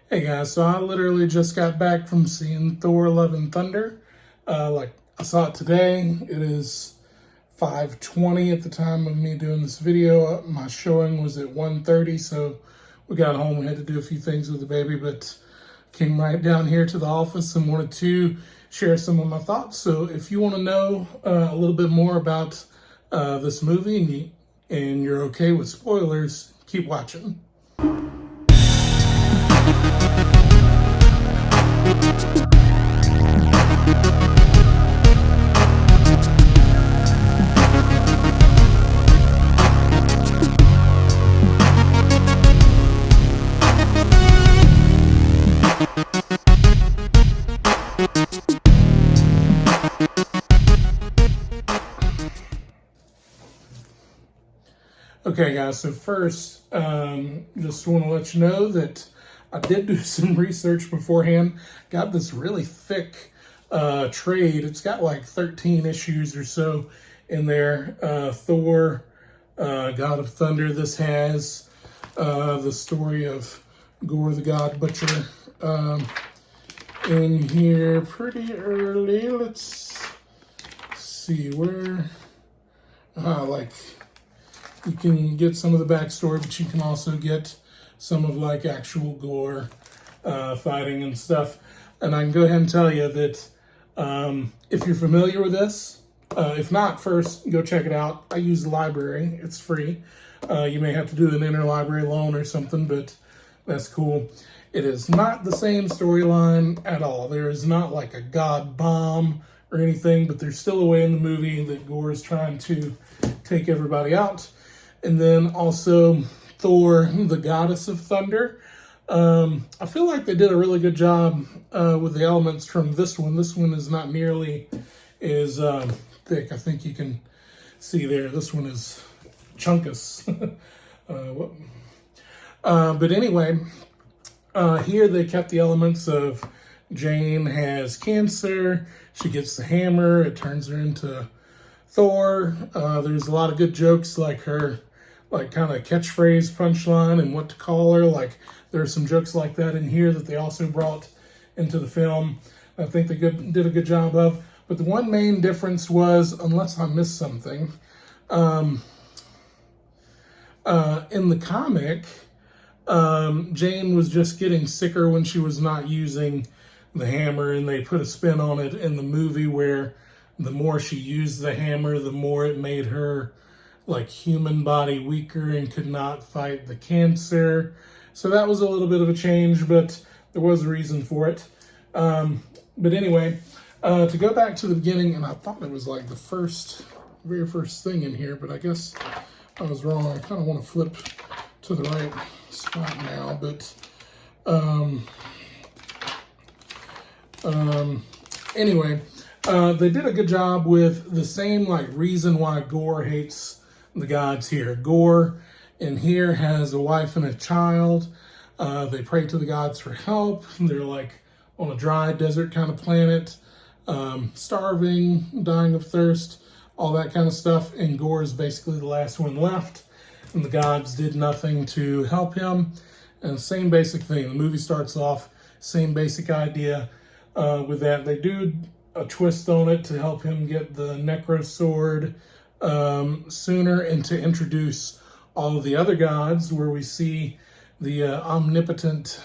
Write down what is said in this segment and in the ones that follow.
Hey guys, so I literally just got back from seeing Thor Love and Thunder. Like I saw it today. It is 5:20 at the time of me doing this video. My showing was at 1:30, so we got home. We had to do a few things with the baby, but came right down here to the office and wanted to share some of my thoughts. So if you want to know a little bit more about this movie and you're okay with spoilers, keep watching. Okay guys, so first, just want to let you know that I did do some research beforehand. Got this really thick trade. It's got like 13 issues or so in there. Thor, God of Thunder. This has the story of Gore the God Butcher in here pretty early. Let's see where, like, you can get some of the backstory, but you can also get some of like actual gore fighting and stuff. And I can go ahead and tell you that if you're familiar with this, if not, first go check it out. I use the library, it's free. You may have to do an interlibrary loan or something, but that's cool. It is not the same storyline at all. There is not like a god bomb or anything, but there's still a way in the movie that Gore is trying to take everybody out. And then also Thor, the Goddess of Thunder. I feel like they did a really good job with the elements from this one. This one is not nearly as thick. I think you can see there. This one is chunkus. But anyway, here they kept the elements of Jane has cancer. She gets the hammer. It turns her into Thor. There's a lot of good jokes, like her kind of catchphrase punchline and what to call her. Like there are some jokes like that in here that they also brought into the film. I think they did a good job of. But the one main difference was, unless I missed something, in the comic, Jane was just getting sicker when she was not using the hammer, and they put a spin on it in the movie where the more she used the hammer, the more it made her like human body weaker and could not fight the cancer. So that was a little bit of a change, but there was a reason for it. But anyway, to go back to the beginning, and I thought it was like the very first thing in here, but I guess I was wrong. I kind of want to flip to the right spot now, but anyway, they did a good job with the same like reason why Gore hates the gods here. Gore in here has a wife and a child. They pray to the gods for help. They're like on a dry desert kind of planet, starving, dying of thirst, all that kind of stuff. And Gore is basically the last one left, and the gods did nothing to help him. And same basic thing. The movie starts off, same basic idea with that. They do a twist on it to help him get the Necro Sword sooner, and to introduce all of the other gods, where we see the omnipotence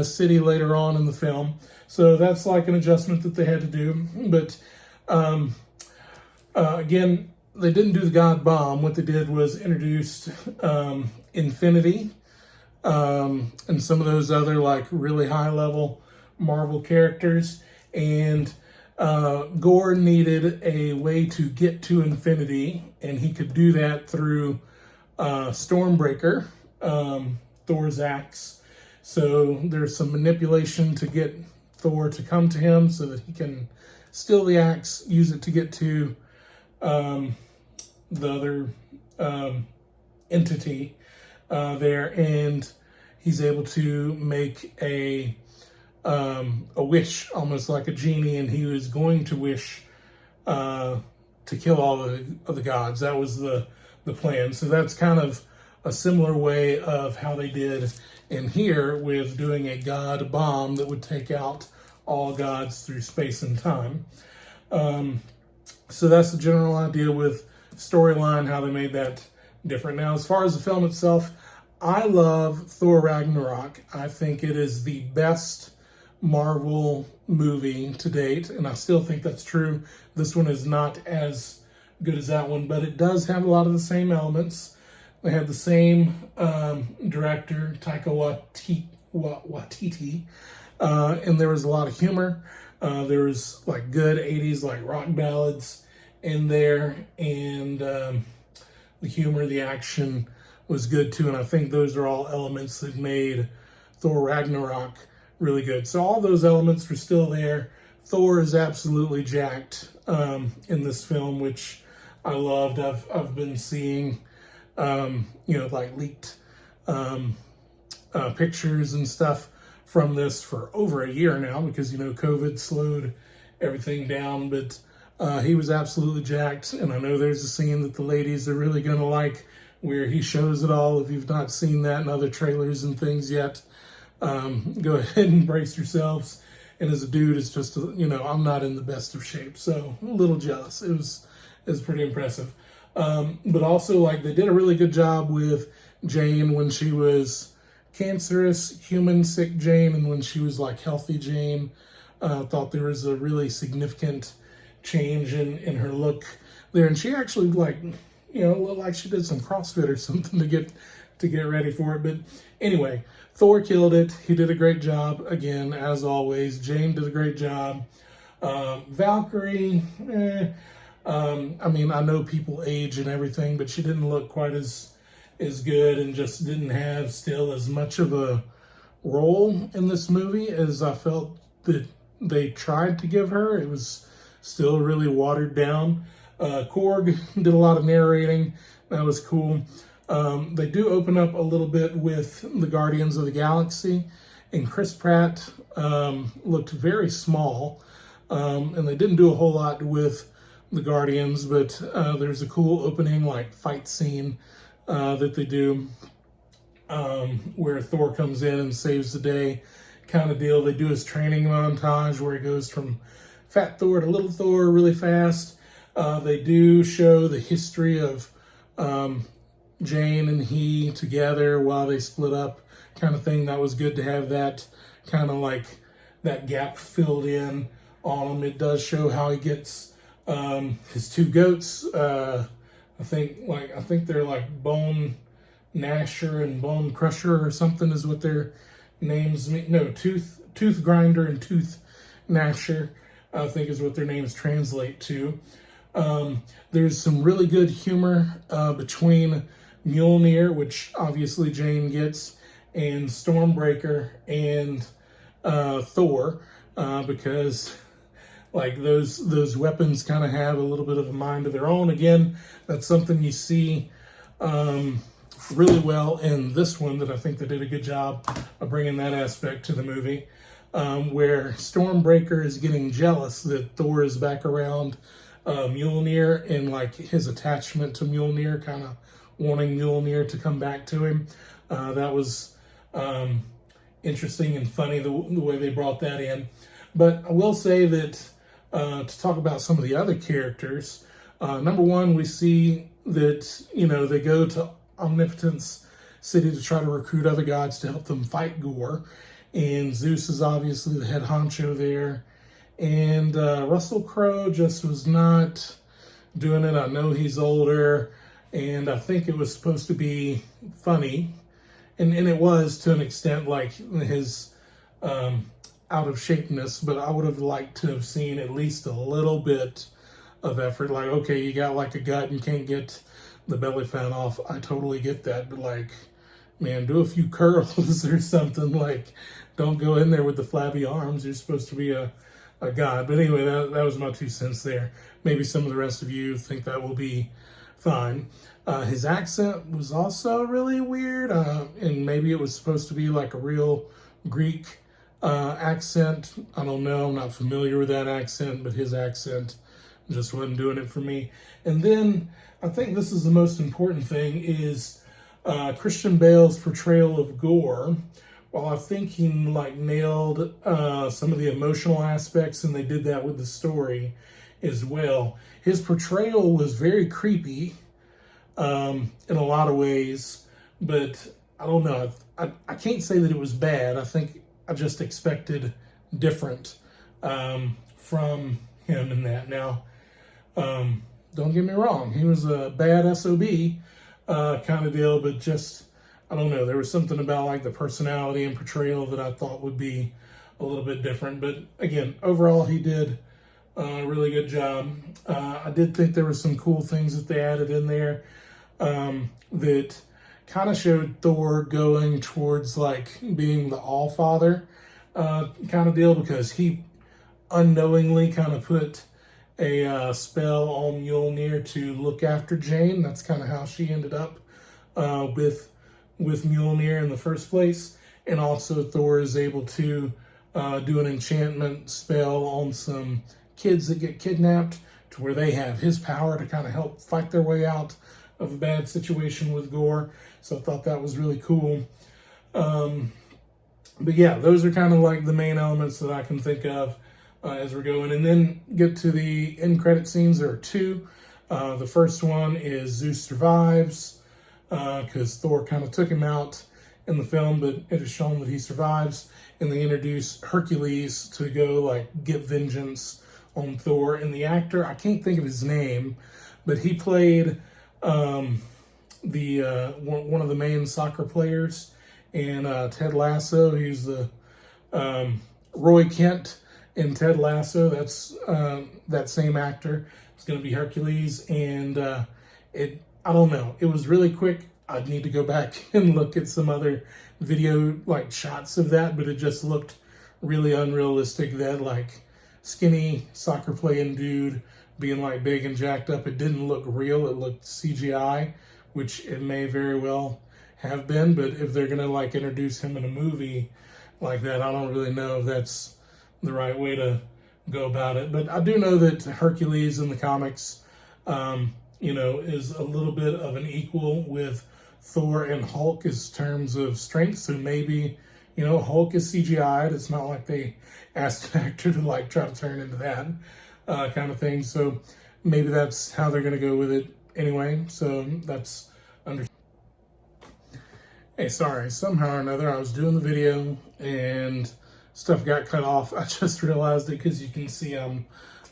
city later on in the film. So that's like an adjustment that they had to do. But again, they didn't do the god bomb. What they did was introduced Infinity and some of those other like really high level Marvel characters. And Gore needed a way to get to Infinity, and he could do that through Stormbreaker, Thor's axe. So there's some manipulation to get Thor to come to him so that he can steal the axe, use it to get to the other entity there, and he's able to make a wish, almost like a genie, and he was going to wish to kill all of the gods. That was the plan. So that's kind of a similar way of how they did in here with doing a god bomb that would take out all gods through space and time. So that's the general idea with storyline, how they made that different. Now, as far as the film itself, I love Thor Ragnarok. I think it is the best Marvel movie to date, and I still think that's true. This one is not as good as that one, but it does have a lot of the same elements. They had the same director, Taika Waititi, and there was a lot of humor. There was like good 80s like rock ballads in there, and the humor, the action was good too, and I think those are all elements that made Thor Ragnarok really good. So all those elements are still there. Thor is absolutely jacked in this film, which I loved. I've been seeing, like leaked pictures and stuff from this for over a year now because, COVID slowed everything down, but he was absolutely jacked. And I know there's a scene that the ladies are really going to like where he shows it all. If you've not seen that in other trailers and things yet, go ahead and brace yourselves. And as a dude, it's just, I'm not in the best of shape, so a little jealous. It was pretty impressive. But also, like, they did a really good job with Jane when she was cancerous, human sick Jane, and when she was like healthy Jane. I thought there was a really significant change in her look there, and she actually looked like she did some CrossFit or something to get ready for it. But anyway, Thor killed it. He did a great job again, as always. Jane did a great job. Valkyrie, I know people age and everything, but she didn't look quite as good and just didn't have still as much of a role in this movie as I felt that they tried to give her. It was still really watered down. Korg did a lot of narrating. That was cool. They do open up a little bit with the Guardians of the Galaxy, and Chris Pratt looked very small, and they didn't do a whole lot with the Guardians, but there's a cool opening like fight scene that they do where Thor comes in and saves the day kind of deal. They do his training montage where he goes from Fat Thor to Little Thor really fast. They do show the history of Jane and he together while they split up kind of thing. That was good to have that kind of like that gap filled in on him. It does show how he gets his two goats. I think they're like Bone Gnasher and Bone Crusher or something is what their names mean. No, Tooth Grinder and Tooth Gnasher, I think is what their names translate to. There's some really good humor between Mjolnir, which obviously Jane gets, and Stormbreaker and Thor, because like those weapons kind of have a little bit of a mind of their own. Again, that's something you see really well in this one that I think they did a good job of bringing that aspect to the movie, where Stormbreaker is getting jealous that Thor is back around Mjolnir and like his attachment to Mjolnir, kind of wanting Mjolnir to come back to him. That was interesting and funny the way they brought that in. But I will say that to talk about some of the other characters, number one, we see that, they go to Omnipotence City to try to recruit other gods to help them fight Gore. And Zeus is obviously the head honcho there. And Russell Crowe just was not doing it. I know he's older, and I think it was supposed to be funny. And it was to an extent, like his out of shapeness, but I would have liked to have seen at least a little bit of effort. Like, okay, you got like a gut and can't get the belly fat off. I totally get that, but like, man, do a few curls or something. Like, don't go in there with the flabby arms. You're supposed to be a god. But anyway, that was my 2 cents there. Maybe some of the rest of you think that will be fine. His accent was also really weird, and maybe it was supposed to be like a real Greek accent. I don't know. I'm not familiar with that accent, but his accent just wasn't doing it for me. And then I think this is the most important thing is Christian Bale's portrayal of Gore, while I think he like nailed some of the emotional aspects, and they did that with the story as well, his portrayal was very creepy in a lot of ways, but I don't know. I can't say that it was bad. I think I just expected different from him in that. Now, don't get me wrong. He was a bad SOB kind of deal, but just, I don't know. There was something about like the personality and portrayal that I thought would be a little bit different. But again, overall, he did a really good job. I did think there were some cool things that they added in there that kind of showed Thor going towards like being the All-Father kind of deal, because he unknowingly kind of put a spell on Mjolnir to look after Jane. That's kind of how she ended up with Mjolnir in the first place. And also Thor is able to do an enchantment spell on some kids that get kidnapped, to where they have his power to kind of help fight their way out of a bad situation with Gore. So I thought that was really cool. But yeah, those are kind of like the main elements that I can think of as we're going. And then get to the end credit scenes. There are two. The first one is Zeus survives, because Thor kind of took him out in the film, but it is shown that he survives. And they introduce Hercules to go like get vengeance on Thor. And the actor, I can't think of his name, but he played one of the main soccer players in Ted Lasso. He's the Roy Kent in Ted Lasso. That's that same actor. It's going to be Hercules, and I don't know. It was really quick. I'd need to go back and look at some other video like shots of that, but it just looked really unrealistic. That like skinny soccer playing dude being like big and jacked up. It didn't look real. It looked CGI, which it may very well have been. But if they're gonna like introduce him in a movie like that, I don't really know if that's the right way to go about it. But I do know that Hercules in the comics, you know, is a little bit of an equal with Thor and Hulk as terms of strength. So maybe, you know, Hulk is CGI'd. It's not like they asked an actor to like try to turn into that kind of thing. So maybe that's how they're going to go with it anyway. So that's under. Hey, sorry. Somehow or another, I was doing the video and stuff got cut off. I just realized it because you can see I'm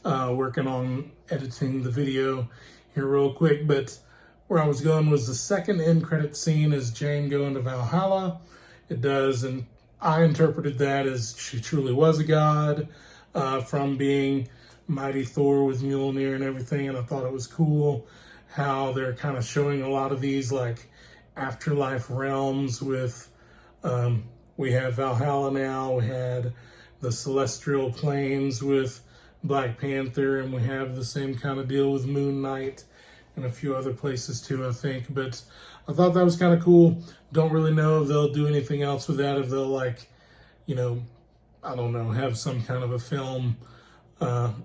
working on editing the video here real quick. But where I was going was the second end credit scene is Jane going to Valhalla. It does, and I interpreted that as she truly was a god from being mighty Thor with Mjolnir and everything. And I thought it was cool how they're kind of showing a lot of these like afterlife realms with, we have Valhalla now, we had the celestial planes with Black Panther, and we have the same kind of deal with Moon Knight and a few other places too, I think. But I thought that was kind of cool. Don't really know if they'll do anything else with that, if they'll like, you know, I don't know, have some kind of a film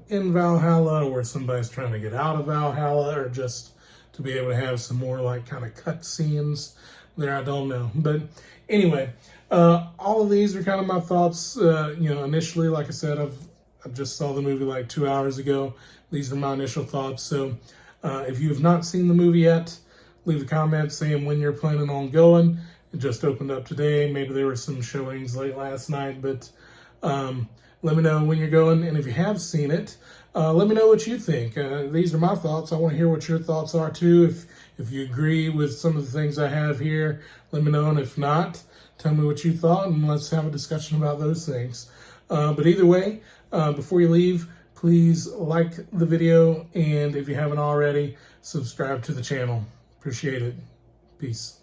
in Valhalla where somebody's trying to get out of Valhalla, or just to be able to have some more like kind of cut scenes there. I don't know. But anyway, all of these are kind of my thoughts. You know, initially, like I said, I just saw the movie like 2 hours ago. These are my initial thoughts. So if you have not seen the movie yet, leave a comment saying when you're planning on going. It just opened up today. Maybe there were some showings late last night, but let me know when you're going. And if you have seen it, let me know what you think. These are my thoughts. I want to hear what your thoughts are too. If you agree with some of the things I have here, let me know. And if not, tell me what you thought, and let's have a discussion about those things. But either way, before you leave, please like the video. And if you haven't already, subscribe to the channel. Appreciate it. Peace.